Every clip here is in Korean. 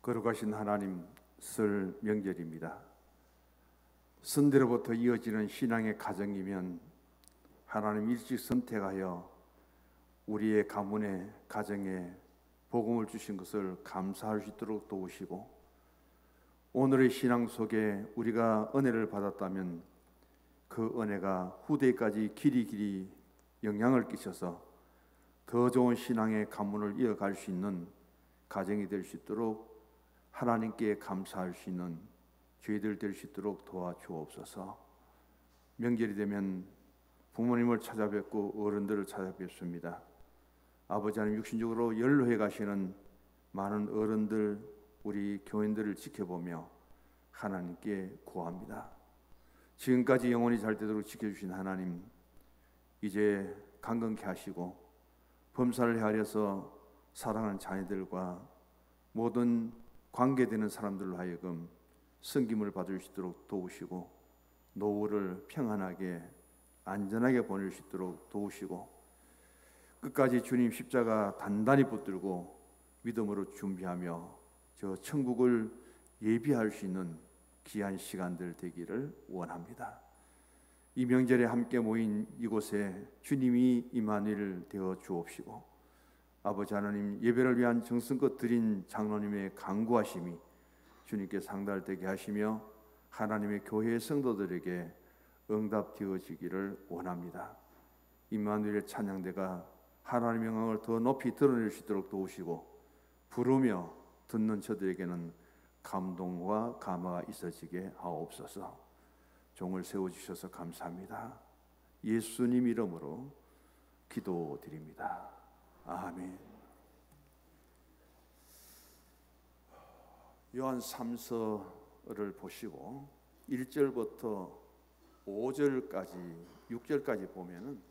거룩하신 하나님, 설 명절입니다. 선대로부터 이어지는 신앙의 가정이면 하나님 일찍 선택하여 우리의 가문에, 가정에 복음을 주신 것을 감사할 수 있도록 도우시고, 오늘의 신앙 속에 우리가 은혜를 받았다면 그 은혜가 후대까지 길이 영향을 끼쳐서 더 좋은 신앙의 가문을 이어갈 수 있는 가정이 될 수 있도록, 하나님께 감사할 수 있는 저희들 될 수 있도록 도와주옵소서. 명절이 되면 부모님을 찾아뵙고 어른들을 찾아뵙습니다. 아버지 하나님, 육신적으로 연로해 가시는 많은 어른들, 우리 교인들을 지켜보며 하나님께 구합니다. 지금까지 영원히 잘 되도록 지켜주신 하나님, 이제 강건케 하시고 범사를 헤아려서 사랑하는 자녀들과 모든 관계되는 사람들로 하여금 섬김을 받을 수 있도록 도우시고, 노후를 평안하게 안전하게 보낼 수 있도록 도우시고, 끝까지 주님 십자가 단단히 붙들고 믿음으로 준비하며 저 천국을 예비할 수 있는 귀한 시간들 되기를 원합니다. 이 명절에 함께 모인 이곳에 주님이 임마누엘 되어 주옵시고, 아버지 하나님, 예배를 위한 정성껏 드린 장로님의 간구하심이 주님께 상달되게 하시며 하나님의 교회의 성도들에게 응답되어지기를 원합니다. 임마누엘의 찬양대가 하나님의 영광을 더 높이 드러낼 수 있도록 도우시고, 부르며 듣는 저들에게는 감동과 감화가 있어지게 하옵소서. 종을 세워주셔서 감사합니다. 예수님 이름으로 기도드립니다. 아멘. 요한 3서를 보시고 1절부터 5절까지 6절까지 보면은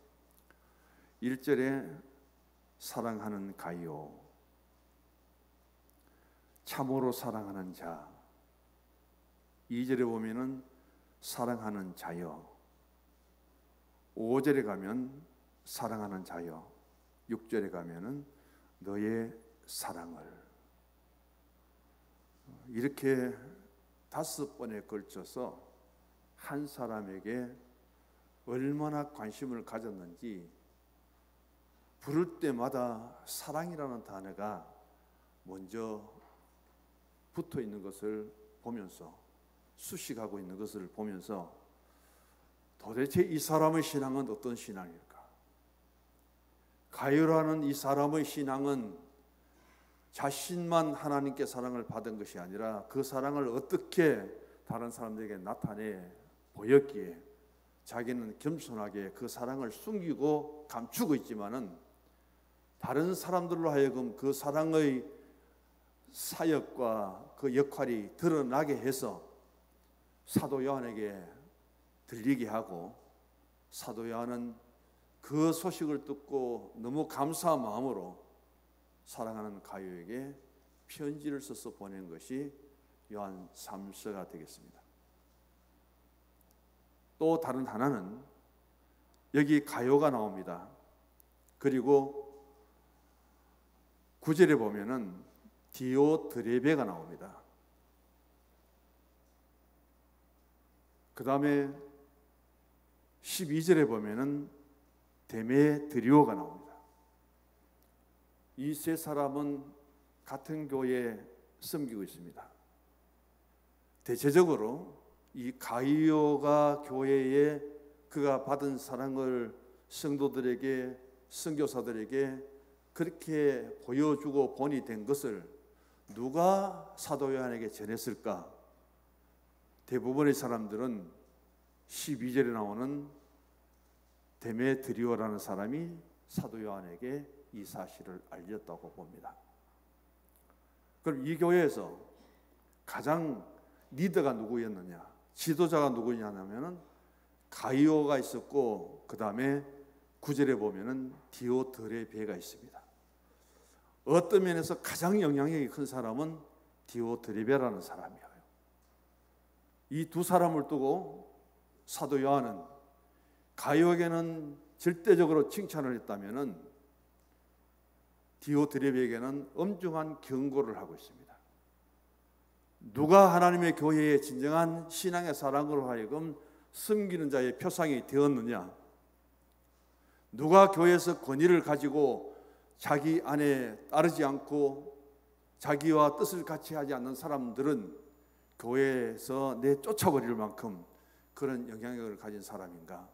1절에 사랑하는 가요, 참으로 사랑하는 자. 2절에 보면은 사랑하는 자여. 5절에 가면 사랑하는 자여. 6절에 가면은 너의 사랑을. 이렇게 5번에 걸쳐서 한 사람에게 얼마나 관심을 가졌는지, 부를 때마다 사랑이라는 단어가 먼저 붙어 있는 것을 보면서, 수식하고 있는 것을 보면서 도대체 이 사람의 신앙은 어떤 신앙일까? 가요라는 이 사람의 신앙은 자신만 하나님께 사랑을 받은 것이 아니라 그 사랑을 어떻게 다른 사람들에게 나타내 보였기에 자기는 겸손하게 그 사랑을 숨기고 감추고 있지만은 다른 사람들로 하여금 그 사랑의 사역과 그 역할이 드러나게 해서 사도 요한에게 들리게 하고, 사도 요한은 그 소식을 듣고 너무 감사한 마음으로 사랑하는 가요에게 편지를 써서 보낸 것이 요한 3서가 되겠습니다. 또 다른 하나는 여기 가요가 나옵니다. 그리고 9절에 보면은 디오드레베가 나옵니다. 그 다음에 12절에 보면은 데메드리오가 나옵니다. 이 세 사람은 같은 교회에 섬기고 있습니다. 대체적으로 이 가이오가 교회에 그가 받은 사랑을 성도들에게, 선교사들에게 그렇게 보여주고 본이 된 것을 누가 사도 요한에게 전했을까? 대부분의 사람들은 12절에 나오는 데메드리오라는 사람이 사도 요한에게 이 사실을 알렸다고 봅니다. 그럼 이 교회에서 가장 리더가 누구였느냐, 지도자가 누구냐면 가이오가 있었고, 그 다음에 9절에 보면은 디오드레베가 있습니다. 어떤 면에서 가장 영향력이 큰 사람은 디오드레베라는 사람이에요. 이 두 사람을 두고 사도 요한은 가이오에게는 절대적으로 칭찬을 했다면은 디오드레베에게는 엄중한 경고를 하고 있습니다. 누가 하나님의 교회의 진정한 신앙의 사랑으로 하여금 섬기는 자의 표상이 되었느냐? 누가 교회에서 권위를 가지고 자기 안에 따르지 않고 자기와 뜻을 같이 하지 않는 사람들은 교회에서 내쫓아버릴 만큼 그런 영향력을 가진 사람인가?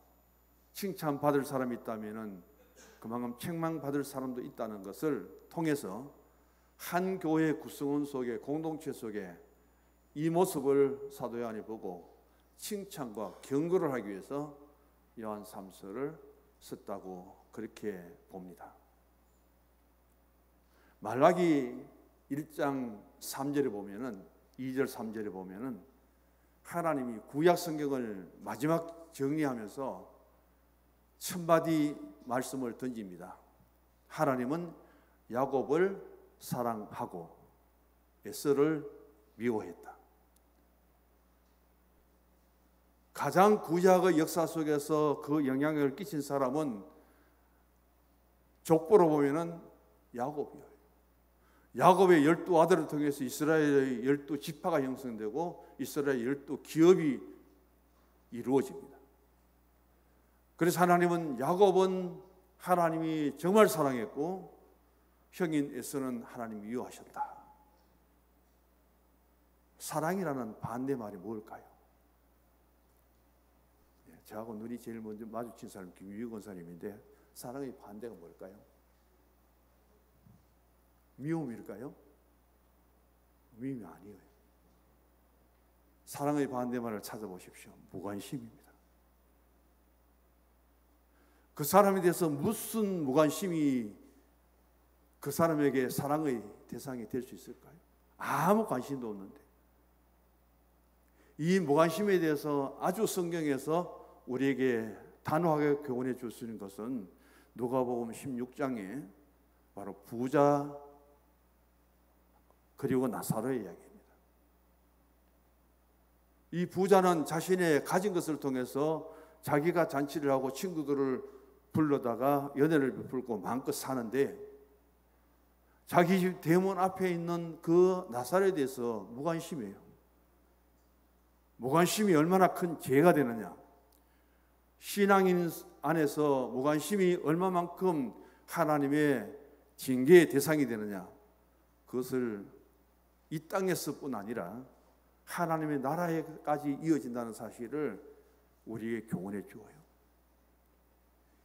칭찬받을 사람이 있다면 그만큼 책망받을 사람도 있다는 것을 통해서 한 교회 구성원 속에, 공동체 속에 이 모습을 사도 요한이 보고 칭찬과 경고를 하기 위해서 요한 3서를 썼다고 그렇게 봅니다. 말라기 1장 3절에 보면은 2절 3절에 보면은 하나님이 구약 성경을 마지막 정리하면서 천마디 말씀을 던집니다. 하나님은 야곱을 사랑하고 에서를 미워했다. 가장 구약의 역사 속에서 그 영향력을 끼친 사람은 족보로 보면은 야곱이에요. 야곱의 12아들을 통해서 이스라엘의 12지파가 형성되고 이스라엘의 12기업이 이루어집니다. 그래서 하나님은 야곱은 하나님이 정말 사랑했고 형인 에서는 하나님이 미워하셨다. 사랑이라는 반대말이 뭘까요? 저하고 눈이 제일 먼저 마주친 사람이 김유희 권사님인데 사랑의 반대가 뭘까요? 미움일까요? 미움이 아니에요. 사랑의 반대말을 찾아보십시오. 무관심입니다. 그 사람에 대해서 무슨 무관심이 그 사람에게 사랑의 대상이 될 수 있을까요? 아무 관심도 없는데. 이 무관심에 대해서 아주 성경에서 우리에게 단호하게 교훈해 줄 수 있는 것은 누가복음 16장에 바로 부자 그리고 나사로의 이야기입니다. 이 부자는 자신의 가진 것을 통해서 자기가 잔치를 하고 친구들을 불러다가 연회를 베풀고 마음껏 사는데 자기 집 대문 앞에 있는 그 나사로에 대해서 무관심이에요. 무관심이 얼마나 큰 죄가 되느냐. 신앙인 안에서 무관심이 얼마만큼 하나님의 징계의 대상이 되느냐. 그것을 이 땅에서뿐 아니라 하나님의 나라에까지 이어진다는 사실을 우리에게 교훈해 주어요.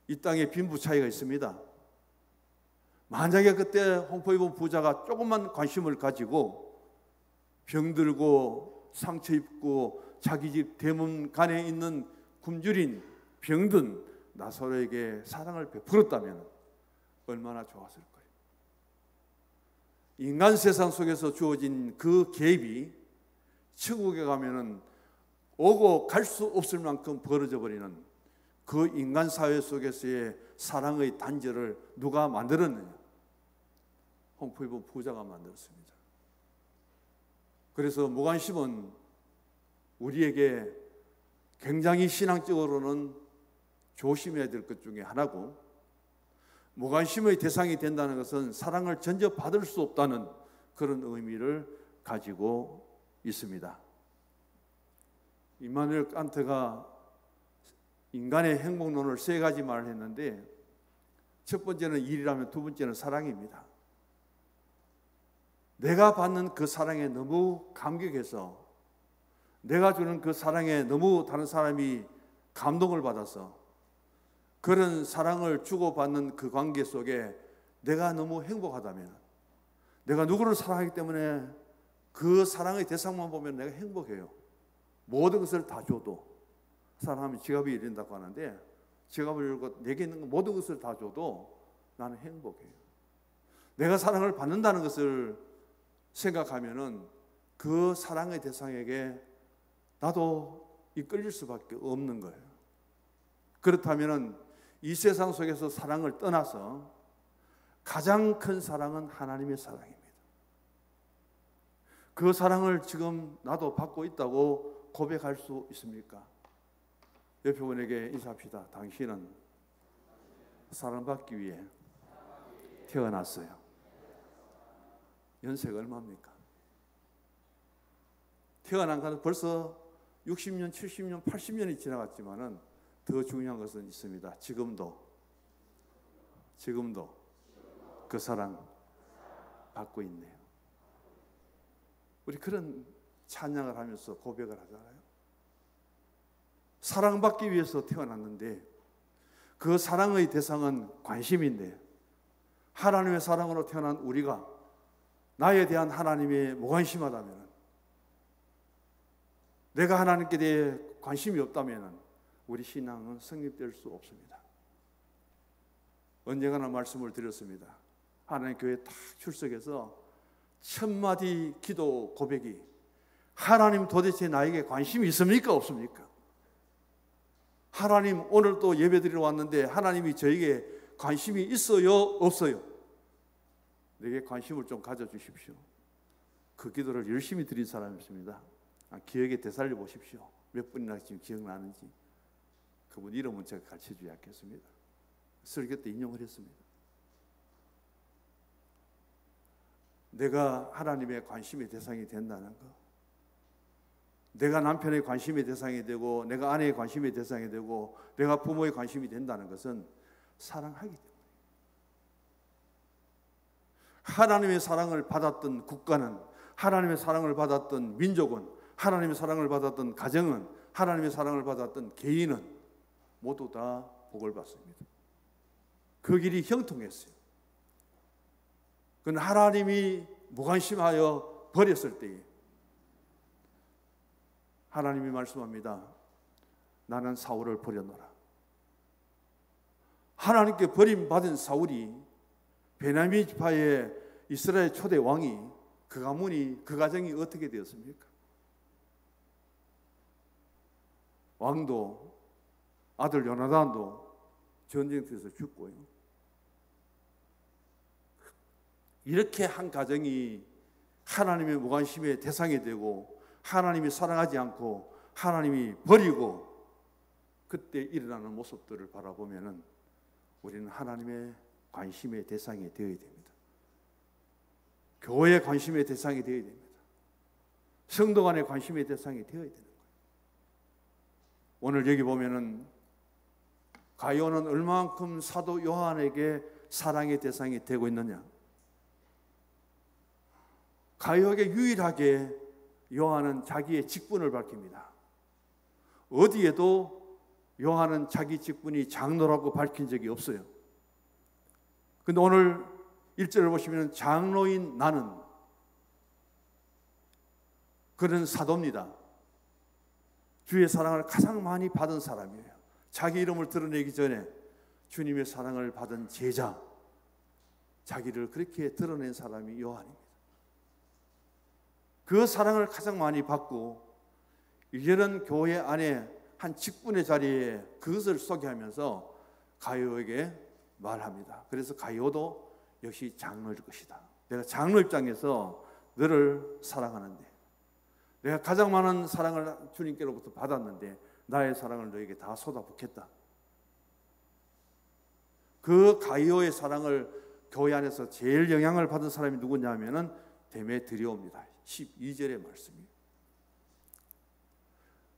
이 땅에 빈부 차이가 있습니다. 만약에 그때 홍포 입은 부자가 조금만 관심을 가지고 병들고 상처 입고 자기 집 대문간에 있는 굶주린 병든 나사로에게 사랑을 베풀었다면 얼마나 좋았을 거예요. 인간 세상 속에서 주어진 그 갭이 천국에 가면은 오고 갈 수 없을 만큼 벌어져 버리는 그 인간 사회 속에서의 사랑의 단절을 누가 만들었느냐? 홍포 입은 부자가 만들었습니다. 그래서 무관심은 우리에게 굉장히 신앙적으로는 조심해야 될 것 중에 하나고, 무관심의 대상이 된다는 것은 사랑을 전혀 받을 수 없다는 그런 의미를 가지고 있습니다. 임마누엘 칸트가 인간의 행복론을 세 가지 말을 했는데, 첫 번째는 일이라면 두 번째는 사랑입니다. 내가 받는 그 사랑에 너무 감격해서, 내가 주는 그 사랑에 너무 다른 사람이 감동을 받아서 그런 사랑을 주고받는 그 관계 속에 내가 너무 행복하다면, 내가 누구를 사랑하기 때문에 그 사랑의 대상만 보면 내가 행복해요. 모든 것을 다 줘도, 사랑하면 지갑이 열린다고 하는데 지갑을 열고 내게 있는 모든 것을 다 줘도 나는 행복해요. 내가 사랑을 받는다는 것을 생각하면은 그 사랑의 대상에게 나도 이끌릴 수밖에 없는 거예요. 그렇다면은 이 세상 속에서 사랑을 떠나서 가장 큰 사랑은 하나님의 사랑입니다. 그 사랑을 지금 나도 받고 있다고 고백할 수 있습니까? 옆에 분에게 인사합시다. 당신은 사랑받기 위해 태어났어요. 연세가 얼마입니까? 태어난 것은 벌써 60년, 70년, 80년이 지나갔지만은 더 중요한 것은 있습니다. 지금도 그 사랑 받고 있네요. 우리 그런 찬양을 하면서 고백을 하잖아요. 사랑받기 위해서 태어났는데 그 사랑의 대상은 관심인데, 하나님의 사랑으로 태어난 우리가 나에 대한 하나님의 무관심하다면, 내가 하나님께 대해 관심이 없다면 우리 신앙은 성립될 수 없습니다. 언젠가나 말씀을 드렸습니다. 하나님 교회에 딱 출석해서 첫 마디 기도 고백이, 하나님 도대체 나에게 관심이 있습니까? 없습니까? 하나님, 오늘 또 예배 드리러 왔는데 하나님이 저에게 관심이 있어요? 없어요? 내게 관심을 좀 가져주십시오. 그 기도를 열심히 드린 사람이었습니다. 기억에 되살려 보십시오. 몇 분이나 지금 기억나는지. 그분 이름은 제가 가르쳐주지 않겠습니다. 설교 때 인용을 했습니다. 내가 하나님의 관심의 대상이 된다는 것, 내가 남편의 관심의 대상이 되고, 내가 아내의 관심의 대상이 되고, 내가 부모의 관심이 된다는 것은 사랑하기 때문에. 하나님의 사랑을 받았던 국가는, 하나님의 사랑을 받았던 민족은, 하나님의 사랑을 받았던 가정은, 하나님의 사랑을 받았던 개인은 모두 다 복을 받습니다. 그 길이 형통했어요. 그건 하나님이 무관심하여 버렸을 때에 하나님이 말씀합니다. 나는 사울을 버려놓으라. 하나님께 버림받은 사울이, 베냐민 지파의 이스라엘 초대 왕이, 그 가문이, 그 가정이 어떻게 되었습니까? 왕도, 아들 요나단도 전쟁터에서 죽고요. 이렇게 한 가정이 하나님의 무관심의 대상이 되고, 하나님이 사랑하지 않고 하나님이 버리고, 그때 일어나는 모습들을 바라보면은 우리는 하나님의 관심의 대상이 되어야 됩니다. 교회의 관심의 대상이 되어야 됩니다. 성도 간의 관심의 대상이 되어야 되는 거예요. 오늘 여기 보면은 가룟은 얼만큼 사도 요한에게 사랑의 대상이 되고 있느냐. 가룟에게 유일하게 요한은 자기의 직분을 밝힙니다. 어디에도 요한은 자기 직분이 장로라고 밝힌 적이 없어요. 그런데 오늘 1절을 보시면 장로인 나는, 그런 사도입니다. 주의 사랑을 가장 많이 받은 사람이에요. 자기 이름을 드러내기 전에 주님의 사랑을 받은 제자, 자기를 그렇게 드러낸 사람이 요한입니다. 그 사랑을 가장 많이 받고, 이제는 교회 안에 한 직분의 자리에 그것을 소개하면서 가룟에게 말합니다. 그래서 가룟도 역시 장로일 것이다. 내가 장로 입장에서 너를 사랑하는데, 내가 가장 많은 사랑을 주님께로부터 받았는데 나의 사랑을 너에게 다 쏟아붓겠다. 그 가룟의 사랑을 교회 안에서 제일 영향을 받은 사람이 누구냐면은 데메드리오입니다. 12절의 말씀이에요.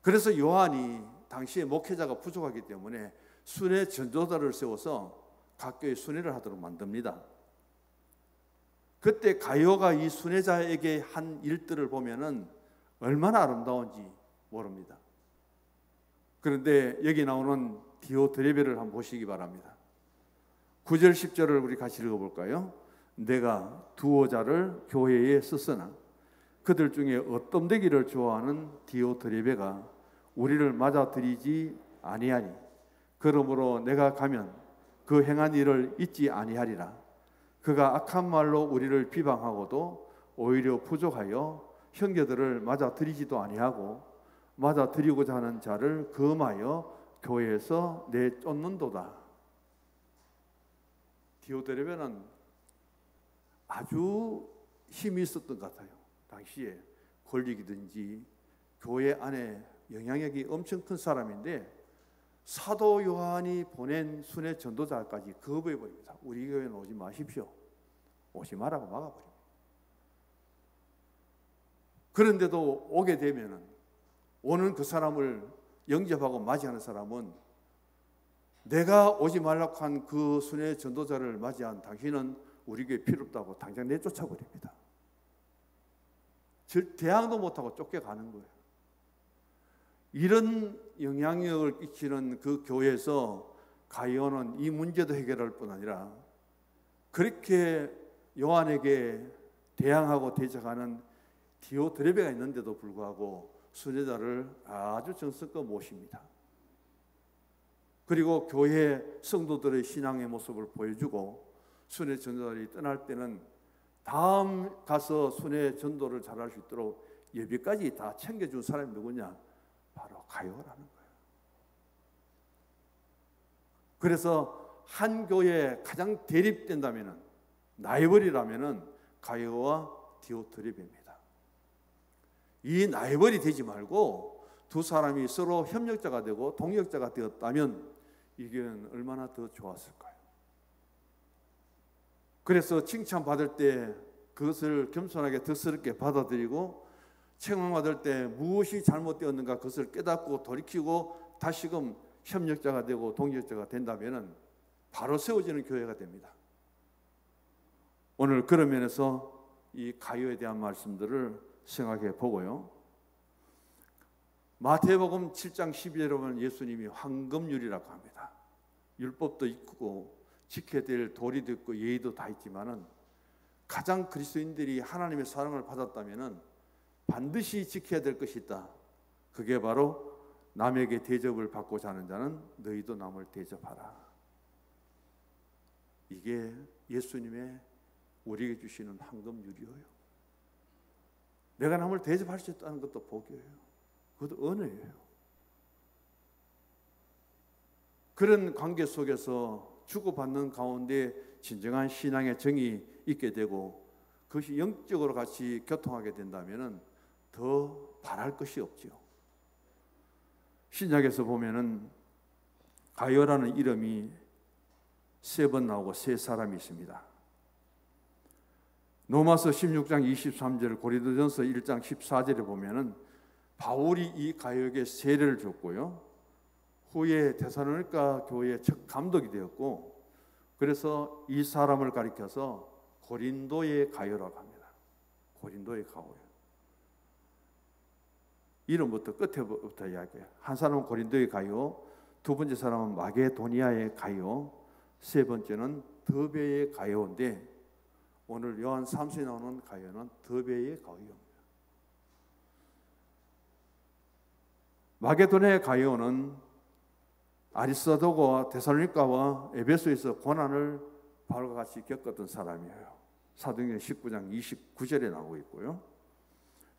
그래서 요한이 당시에 목회자가 부족하기 때문에 순회 전도자를 세워서 각 교회 순회를 하도록 만듭니다. 그때 가룟가 이 순회자에게 한 일들을 보면은 얼마나 아름다운지 모릅니다. 그런데 여기 나오는 디오드레베를 한번 보시기 바랍니다. 9절 10절을 우리 같이 읽어볼까요? 내가 두어 자를 교회에 썼으나 그들 중에 어떤 되기를 좋아하는 디오드레베가 우리를 맞아들이지 아니하니, 그러므로 내가 가면 그 행한 일을 잊지 아니하리라. 그가 악한 말로 우리를 비방하고도 오히려 부족하여 형제들을 맞아들이지도 아니하고 맞아들이고자 하는 자를 금하여 교회에서 내쫓는도다. 디오드레베는 아주 힘이 있었던 것 같아요. 당시에 권력이든지 교회 안에 영향력이 엄청 큰 사람인데, 사도 요한이 보낸 순회 전도자까지 거부해버립니다. 우리 교회는 오지 마십시오. 오지 말라고 막아버립니다. 그런데도 오게 되면은 오는 그 사람을 영접하고 맞이하는 사람은 내가 오지 말라고 한 그 순회 전도자를 맞이한 당신은 우리 교회 필요 없다고 당장 내쫓아 버립니다. 대항도 못하고 쫓겨가는 거예요. 이런 영향력을 끼치는 그 교회에서 가이오는 이 문제도 해결할 뿐 아니라 그렇게 요한에게 대항하고 대적하는 디오드레베가 있는데도 불구하고 순회자를 아주 정성껏 모십니다. 그리고 교회 성도들의 신앙의 모습을 보여주고 순회 전도자들이 떠날 때는 다음 가서 순회 전도를 잘할 수 있도록 예비까지 다 챙겨준 사람이 누구냐? 바로 가이오라는 거예요. 그래서 한 교회에 가장 대립된다면은 라이벌이라면은 가이오와 디오드레베입니다. 이 라이벌이 되지 말고 두 사람이 서로 협력자가 되고 동력자가 되었다면 이게 얼마나 더 좋았을까요? 그래서 칭찬받을 때 그것을 겸손하게 덕스럽게 받아들이고 책망받을 때 무엇이 잘못되었는가 그것을 깨닫고 돌이키고 다시금 협력자가 되고 동력자가 된다면 바로 세워지는 교회가 됩니다. 오늘 그런 면에서 이 가이오에 대한 말씀들을 생각해 보고요. 마태복음 7장 12절에 보면 예수님이 황금률이라고 합니다. 율법도 있고 지켜야 될 도리도 있고 예의도 다 있지만은 가장 그리스도인들이 하나님의 사랑을 받았다면은 반드시 지켜야 될 것이 있다. 그게 바로 남에게 대접을 받고자 하는 자는 너희도 남을 대접하라. 이게 예수님의 우리에게 주시는 황금률이에요. 내가 남을 대접할 수 있다는 것도 복이에요. 그것도 은혜예요. 그런 관계 속에서 주고받는 가운데 진정한 신앙의 정이 있게 되고 그것이 영적으로 같이 교통하게 된다면 더 바랄 것이 없지요. 신약에서 보면은 가이오라는 이름이 3번 나오고 3사람이 있습니다. 로마서 16장 23절, 고린도전서 1장 14절에 보면은 바울이 이 가이오에게 세례를 줬고요. 후에 데살로니가 교회의 첫 감독이 되었고, 그래서 이 사람을 가리켜서 고린도의 가이오라고 합니다. 고린도의 가이오. 이름부터 끝에부터 이야기해요. 한 사람은 고린도의 가이오, 두 번째 사람은 마게도니아의 가이오, 세 번째는 더베의 가이오인데 오늘 요한 3서에 나오는 가이오는 더베의 가이오입니다. 마게도니아의 가이오는 아리스도고와 데살로니가와 에베소에서 고난을 바울과 같이 겪었던 사람이에요. 사도행전 19장 29절에 나오고 있고요.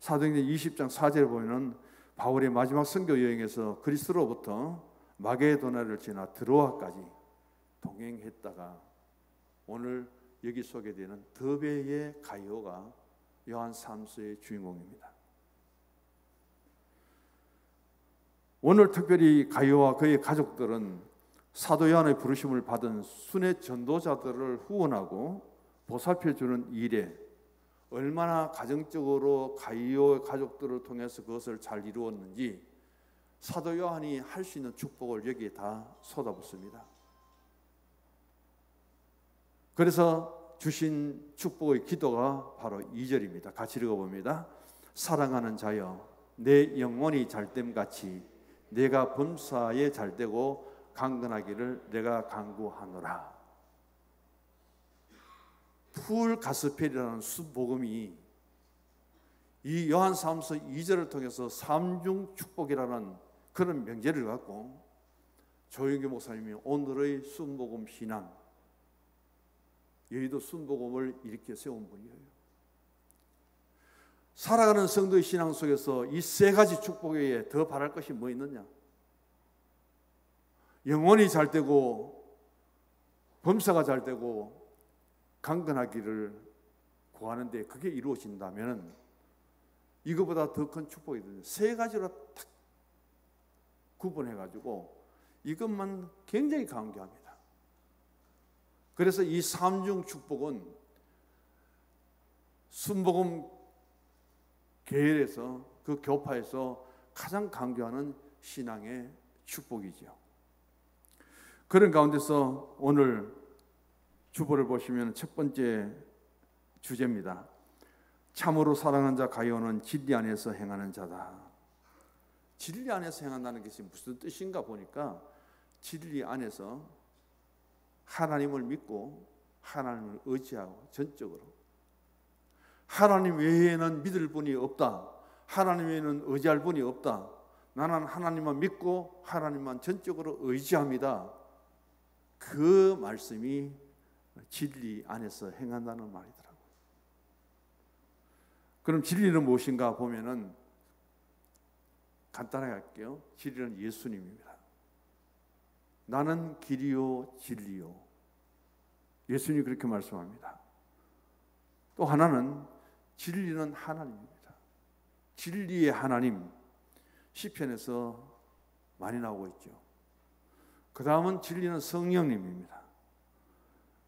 사도행전 20장 4절에 보면 바울의 마지막 선교 여행에서 그리스로부터 마게도나를 지나 드로아까지 동행했다가 오늘 여기 소개되는 더베의 가이오가 요한 3서의 주인공입니다. 오늘 특별히 가이오와 그의 가족들은 사도 요한의 부르심을 받은 순회 전도자들을 후원하고 보살펴주는 일에 얼마나 가정적으로 가이오의 가족들을 통해서 그것을 잘 이루었는지 사도 요한이 할 수 있는 축복을 여기에 다 쏟아붓습니다. 그래서 주신 축복의 기도가 바로 2절입니다. 같이 읽어봅니다. 사랑하는 자여, 내 영혼이 잘됨같이 내가 범사에 잘되고 강건하기를 내가 간구하노라. 풀 가스펠이라는 수복음이 이 요한 3서 2절을 통해서 삼중 축복이라는 그런 명제를 갖고 조영규 목사님이 오늘의 순복음 신앙, 여의도 순복음을 일으켜 세운 분이에요. 살아가는 성도의 신앙 속에서 이 세 가지 축복 외에 더 바랄 것이 뭐 있느냐? 영혼이 잘 되고 범사가 잘 되고 강건하기를 구하는데 그게 이루어진다면 이거보다 더 큰 축복이 있거든요. 세 가지로 탁 구분해가지고 이것만 굉장히 강조합니다. 그래서 이 삼중 축복은 순복음 계열에서 그 교파에서 가장 강조하는 신앙의 축복이죠. 그런 가운데서 오늘 주보를 보시면 첫 번째 주제입니다. 참으로 사랑하는 자 가이오는 진리 안에서 행하는 자다. 진리 안에서 행한다는 것이 무슨 뜻인가 보니까 진리 안에서 하나님을 믿고 하나님을 의지하고 전적으로 하나님 외에는 믿을 분이 없다. 하나님 외에는 의지할 분이 없다. 나는 하나님만 믿고 하나님만 전적으로 의지합니다. 그 말씀이 진리 안에서 행한다는 말이더라고요. 그럼 진리는 무엇인가 보면은 간단하게 할게요. 진리는 예수님입니다. 나는 길이요 진리요. 예수님이 그렇게 말씀합니다. 또 하나는 진리는 하나님입니다. 진리의 하나님, 시편에서 많이 나오고 있죠. 그 다음은 진리는 성령님입니다.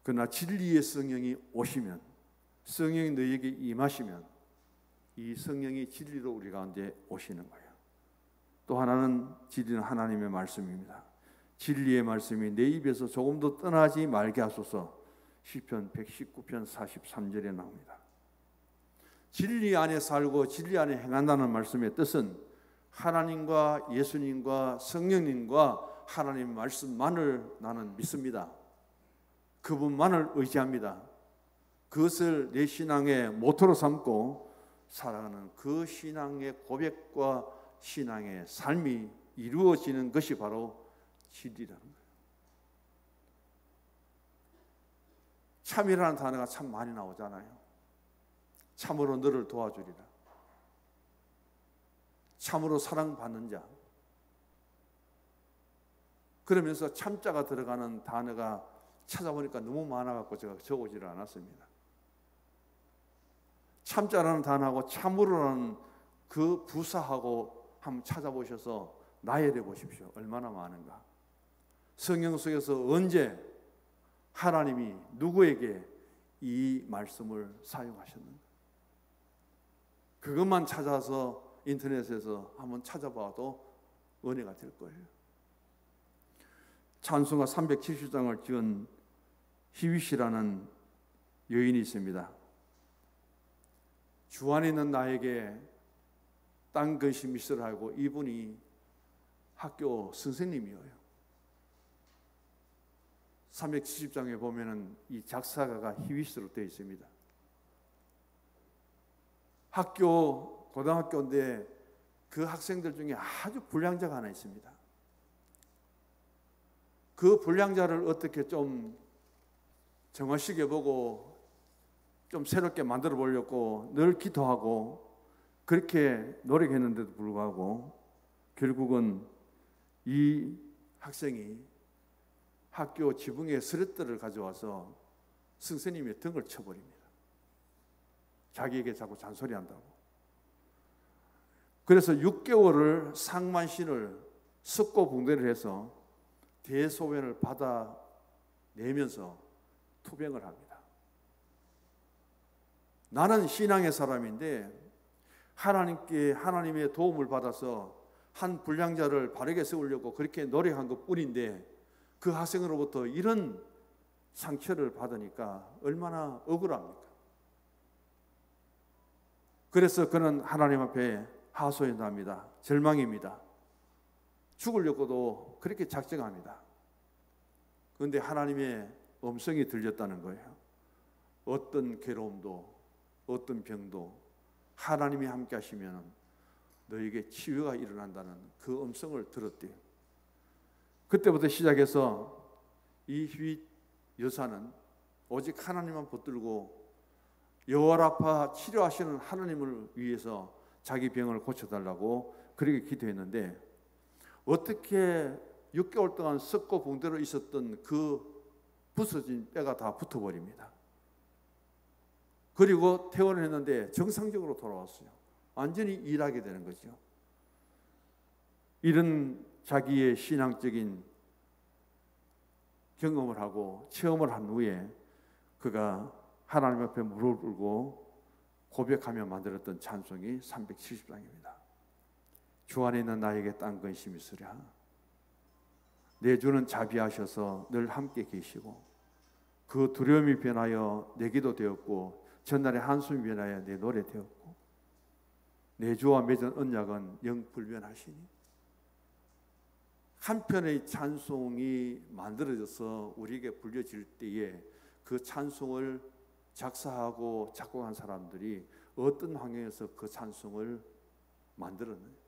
그러나 진리의 성령이 오시면, 성령이 너희에게 임하시면 이 성령이 진리로 우리 가운데 오시는 거예요. 또 하나는 진리는 하나님의 말씀입니다. 진리의 말씀이 내 입에서 조금도 떠나지 말게 하소서. 시편 119편 43절에 나옵니다. 진리 안에 살고 진리 안에 행한다는 말씀의 뜻은 하나님과 예수님과 성령님과 하나님 말씀만을 나는 믿습니다. 그분만을 의지합니다. 그것을 내 신앙의 모토로 삼고 살아가는 그 신앙의 고백과 신앙의 삶이 이루어지는 것이 바로 진리라는 거예요. 참이라는 단어가 참 많이 나오잖아요. 참으로 너를 도와주리라. 참으로 사랑받는 자. 그러면서 참자가 들어가는 단어가 찾아보니까 너무 많아갖고 제가 적어지를 않았습니다. 참자라는 단어하고 참으로라는 그 부사하고 한번 찾아보셔서 나열해 보십시오. 얼마나 많은가. 성경 속에서 언제 하나님이 누구에게 이 말씀을 사용하셨는가. 그것만 찾아서 인터넷에서 한번 찾아봐도 은혜가 될 거예요. 찬송가 370장을 지은 희휘씨라는 여인이 있습니다. 주 안에 있는 나에게 땅 근심 있으라 하고 이분이 학교 선생님이에요. 370장에 보면은 이 작사가가 희휘씨로 되어 있습니다. 고등학교인데 그 학생들 중에 아주 불량자가 하나 있습니다. 그 불량자를 어떻게 좀 정화시켜 보고 좀 새롭게 만들어 보려고 늘 기도하고 그렇게 노력했는데도 불구하고 결국은 이 학생이 학교 지붕에 스레트를 가져와서 선생님의 등을 쳐버립니다. 자기에게 자꾸 잔소리한다고. 그래서 6개월을 상만신을 석고붕대를 해서 대소변을 받아내면서 투병을 합니다. 나는 신앙의 사람인데 하나님의 도움을 받아서 한 불량자를 바르게 세우려고 그렇게 노력한 것뿐인데 그 학생으로부터 이런 상처를 받으니까 얼마나 억울합니까? 그래서 그는 하나님 앞에 하소연합니다. 절망입니다. 죽으려고도 그렇게 작정합니다. 그런데 하나님의 음성이 들렸다는 거예요. 어떤 괴로움도 어떤 병도 하나님이 함께 하시면 너에게 치유가 일어난다는 그 음성을 들었대요. 그때부터 시작해서 이 휘 여사는 오직 하나님만 붙들고 여호와라파 치료하시는 하나님을 위해서 자기 병을 고쳐달라고 그렇게 기도했는데 어떻게 6개월 동안 썩고 붕대로 있었던 그 부서진 뼈가 다 붙어버립니다. 그리고 퇴원을 했는데 정상적으로 돌아왔어요. 완전히 일하게 되는 거죠. 이런 자기의 신앙적인 경험을 하고 체험을 한 후에 그가 하나님 앞에 무릎을 꿇고 고백하며 만들었던 찬송이 370장입니다. 주 안에 있는 나에게 딴 근심이 있으랴. 내 주는 자비하셔서 늘 함께 계시고 그 두려움이 변하여 내 기도 되었고 전날의 한숨이 변하여 내 노래 되었고 내 주와 맺은 언약은 영 불변하시니. 한편의 찬송이 만들어져서 우리에게 불려질 때에 그 찬송을 작사하고 작곡한 사람들이 어떤 환경에서 그 찬송을 만들었는지,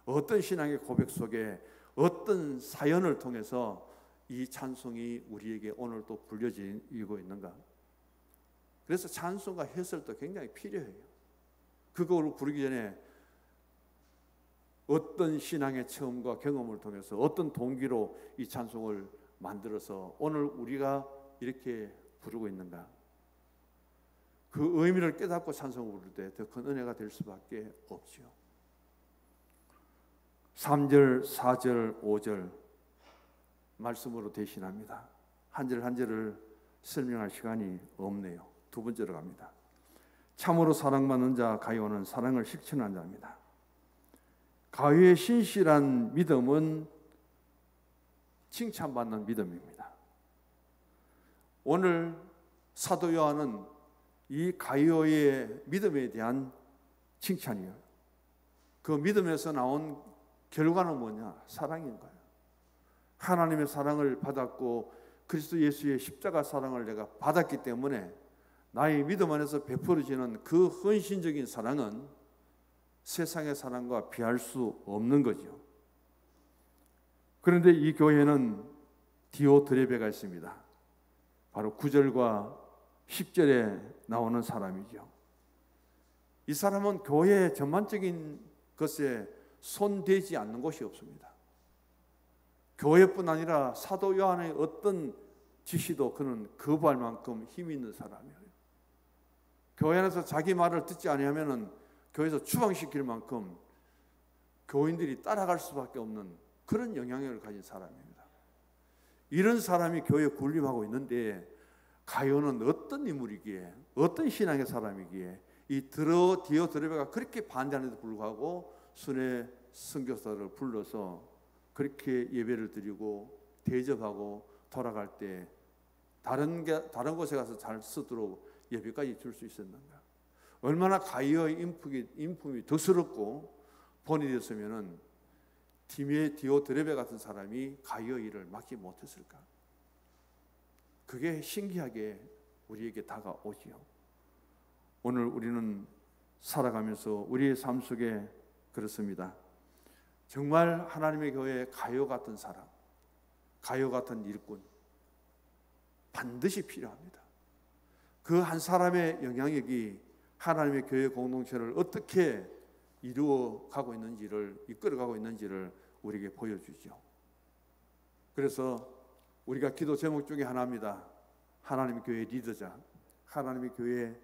어떤 신앙의 고백 속에 어떤 사연을 통해서 이 찬송이 우리에게 오늘도 불려지고 있는가. 그래서 찬송과 해설도 굉장히 필요해요. 그걸 부르기 전에 어떤 신앙의 체험과 경험을 통해서 어떤 동기로 이 찬송을 만들어서 오늘 우리가 이렇게 부르고 있는가. 그 의미를 깨닫고 찬송을 부를 때 더 큰 은혜가 될 수밖에 없지요. 3절, 4절, 5절 말씀으로 대신합니다. 한 절 한 절을 설명할 시간이 없네요. 두 번째로 갑니다. 참으로 사랑받는 자 가요는 사랑을 실천한 자입니다. 가요의 신실한 믿음은 칭찬받는 믿음입니다. 오늘 사도 요한은 이 가요의 믿음에 대한 칭찬이에요. 그 믿음에서 나온 결과는 뭐냐? 사랑인 거예요. 하나님의 사랑을 받았고 그리스도 예수의 십자가 사랑을 내가 받았기 때문에 나의 믿음 안에서 베풀어지는 그 헌신적인 사랑은 세상의 사랑과 비할 수 없는 거죠. 그런데 이 교회는 디오드레베가 있습니다. 바로 9절과 10절에 나오는 사람이죠. 이 사람은 교회의 전반적인 것에 손대지 않는 곳이 없습니다. 교회뿐 아니라 사도 요한의 어떤 지시도 그는 거부할 만큼 힘이 있는 사람이에요. 교회 안에서 자기 말을 듣지 아니하면은 교회에서 추방시킬 만큼 교인들이 따라갈 수밖에 없는 그런 영향력을 가진 사람입니다. 이런 사람이 교회에 군림하고 있는데 가요는 어떤 인물이기에, 어떤 신앙의 사람이기에 이 디오드레베가 그렇게 반대하는데도 불구하고 순회 선교사를 불러서 그렇게 예배를 드리고 대접하고 돌아갈 때 다른 곳에 가서 잘 쓰도록 예배까지 줄 수 있었는가. 얼마나 가요의 인품이 덕스럽고 본이 됐으면은 디오드레베 같은 사람이 가요 일을 맡지 못했을까. 그게 신기하게 우리에게 다가오지요. 오늘 우리는 살아가면서 우리의 삶 속에 그렇습니다. 정말 하나님의 교회에 가요 같은 사람, 가요 같은 일꾼 반드시 필요합니다. 그 한 사람의 영향력이 하나님의 교회 공동체를 어떻게 이루어가고 있는지를, 이끌어가고 있는지를 우리에게 보여주죠. 그래서 우리가 기도 제목 중에 하나입니다. 하나님의 교회 리더자, 하나님의 교회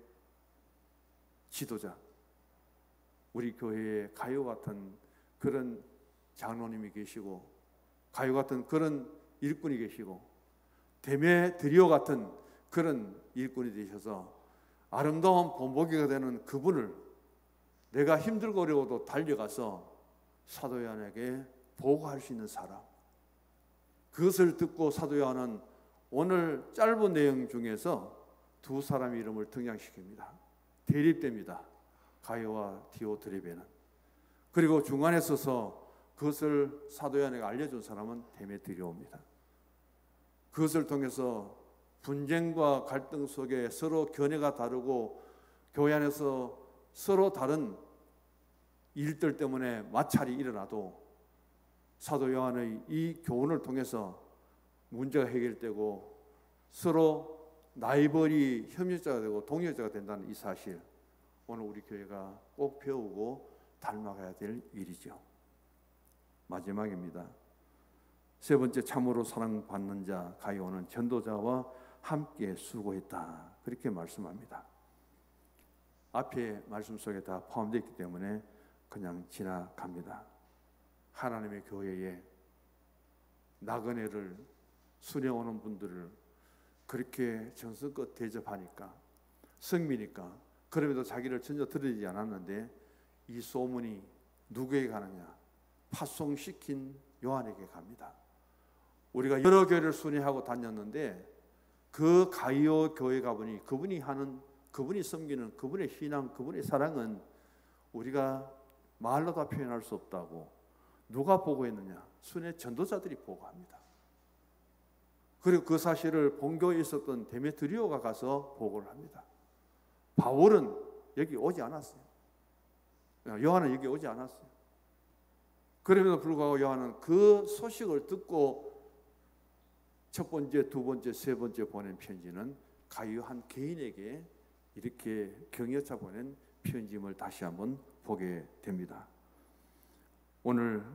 지도자. 우리 교회에 가요 같은 그런 장로님이 계시고 가요 같은 그런 일꾼이 계시고 데메드리오 같은 그런 일꾼이 되셔서 아름다운 본보기가 되는 그분을 내가 힘들고 어려워도 달려가서 사도 요한에게 보고할 수 있는 사람. 그것을 듣고 사도 요한은 오늘 짧은 내용 중에서 두 사람의 이름을 등장시킵니다. 대립됩니다. 가요와 디오드레베는. 그리고 중간에 서서 그것을 사도 요한에게 알려준 사람은 데메드리오입니다. 그것을 통해서 분쟁과 갈등 속에 서로 견해가 다르고 교회 안에서 서로 다른 일들 때문에 마찰이 일어나도 사도 요한의 이 교훈을 통해서 문제가 해결되고 서로 라이벌이 협력자가 되고 동력자가 된다는 이 사실, 오늘 우리 교회가 꼭 배우고 닮아가야 될 일이죠. 마지막입니다. 세 번째, 참으로 사랑받는 자 가요는 전도자와 함께 수고했다, 그렇게 말씀합니다. 앞에 말씀 속에 다 포함되어 있기 때문에 그냥 지나갑니다. 하나님의 교회에 나그네를 순회 오는 분들을 그렇게 정성껏 대접하니까, 성미니까 그럼에도 자기를 전혀 드러내지 않았는데 이 소문이 누구에게 가느냐? 파송시킨 요한에게 갑니다. 우리가 여러 교회를 순회하고 다녔는데 그 가이오 교회 가보니 그분이 섬기는 그분의 신앙, 그분의 사랑은 우리가 말로 다 표현할 수 없다고. 누가 보고했느냐? 순회 전도자들이 보고합니다. 그리고 그 사실을 본교에 있었던 데메트리오가 가서 보고를 합니다. 바울은 여기 오지 않았어요. 요한은 여기 오지 않았어요. 그럼에도 불구하고 요한은 그 소식을 듣고 첫 번째, 두 번째, 세 번째 보낸 편지는 가이오 한 개인에게 이렇게 격려차 보낸 편지임을 다시 한번 보게 됩니다. 오늘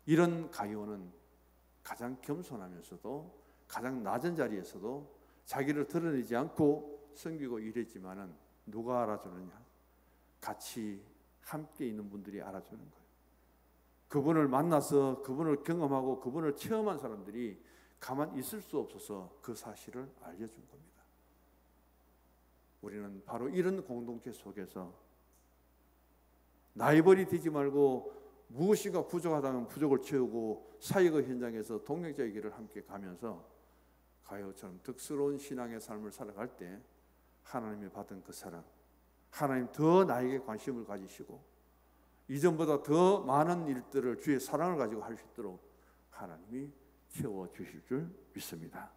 이런 가이오는 가장 겸손하면서도 가장 낮은 자리에서도 자기를 드러내지 않고 섬기고 일했지만은 누가 알아주느냐? 같이 함께 있는 분들이 알아주는 거예요. 그분을 만나서 그분을 경험하고 그분을 체험한 사람들이 가만히 있을 수 없어서 그 사실을 알려준 겁니다. 우리는 바로 이런 공동체 속에서 나이벌이 되지 말고 무엇인가 부족하다면 부족을 채우고 사역의 현장에서 동역자의 길을 함께 가면서 가요처럼 득스러운 신앙의 삶을 살아갈 때 하나님이 받은 그 사랑, 하나님 더 나에게 관심을 가지시고 이전보다 더 많은 일들을 주의 사랑을 가지고 할 수 있도록 하나님이 채워주실 줄 믿습니다.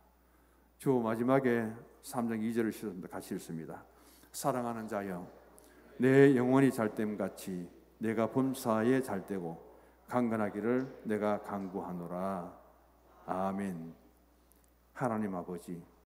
주 마지막에 3장 2절을 시작합니다. 같이 읽습니다. 사랑하는 자여, 내 영혼이 잘됨 같이 내가 범사에 잘되고 강건하기를 내가 간구하노라. 아멘. 하나님 아버지,